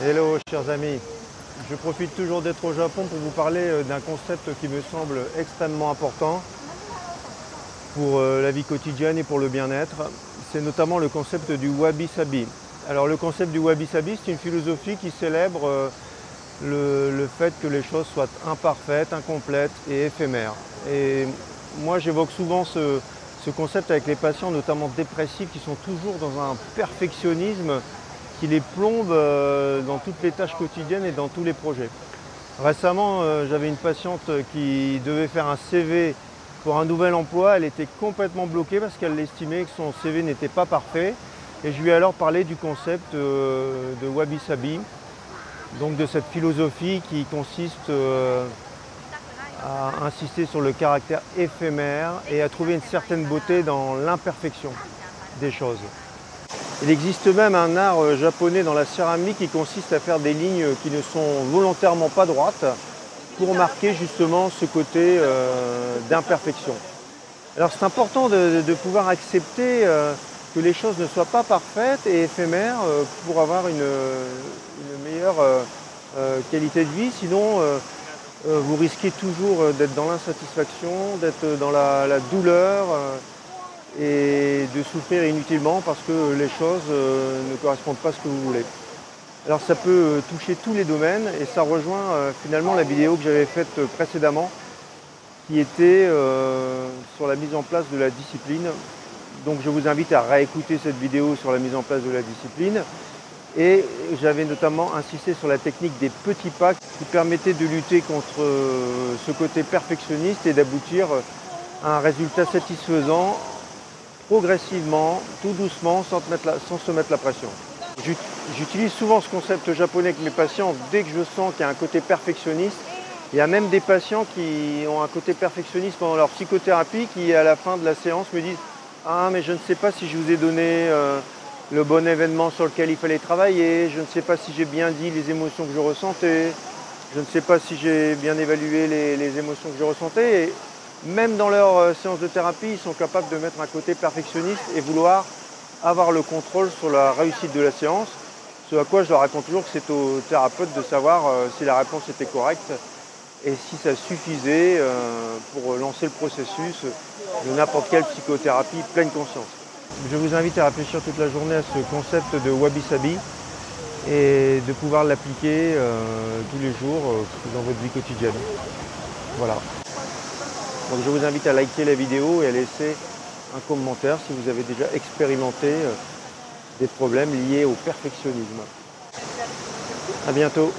Hello chers amis, je profite toujours d'être au Japon pour vous parler d'un concept qui me semble extrêmement important pour la vie quotidienne et pour le bien-être. C'est notamment le concept du wabi-sabi. Alors le concept du wabi-sabi, c'est une philosophie qui célèbre le fait que les choses soient imparfaites, incomplètes et éphémères. Et moi j'évoque souvent ce concept avec les patients, notamment dépressifs, qui sont toujours dans un perfectionnisme qui les plombe dans toutes les tâches quotidiennes et dans tous les projets. Récemment, j'avais une patiente qui devait faire un CV pour un nouvel emploi. Elle était complètement bloquée parce qu'elle estimait que son CV n'était pas parfait. Et je lui ai alors parlé du concept de wabi-sabi, donc de cette philosophie qui consiste à insister sur le caractère éphémère et à trouver une certaine beauté dans l'imperfection des choses. Il existe même un art japonais dans la céramique qui consiste à faire des lignes qui ne sont volontairement pas droites pour marquer justement ce côté d'imperfection. Alors c'est important de pouvoir accepter que les choses ne soient pas parfaites et éphémères pour avoir une meilleure qualité de vie. Sinon, vous risquez toujours d'être dans l'insatisfaction, d'être dans la douleur et de souffrir inutilement parce que les choses ne correspondent pas à ce que vous voulez. Alors ça peut toucher tous les domaines et ça rejoint finalement la vidéo que j'avais faite précédemment qui était sur la mise en place de la discipline. Donc je vous invite à réécouter cette vidéo sur la mise en place de la discipline. Et j'avais notamment insisté sur la technique des petits pas qui permettait de lutter contre ce côté perfectionniste et d'aboutir à un résultat satisfaisant progressivement, tout doucement, sans se mettre la pression. J'utilise souvent ce concept japonais avec mes patients dès que je sens qu'il y a un côté perfectionniste. Il y a même des patients qui ont un côté perfectionniste pendant leur psychothérapie qui, à la fin de la séance, me disent « Ah, mais je ne sais pas si je vous ai donné le bon événement sur lequel il fallait travailler, je ne sais pas si j'ai bien dit les émotions que je ressentais, je ne sais pas si j'ai bien évalué les émotions que je ressentais. » Et même dans leur séance de thérapie, ils sont capables de mettre un côté perfectionniste et vouloir avoir le contrôle sur la réussite de la séance. Ce à quoi je leur réponds toujours que c'est au thérapeute de savoir si la réponse était correcte et si ça suffisait pour lancer le processus de n'importe quelle psychothérapie pleine conscience. Je vous invite à réfléchir toute la journée à ce concept de wabi-sabi et de pouvoir l'appliquer tous les jours dans votre vie quotidienne. Voilà. Donc je vous invite à liker la vidéo et à laisser un commentaire si vous avez déjà expérimenté des problèmes liés au perfectionnisme. À bientôt.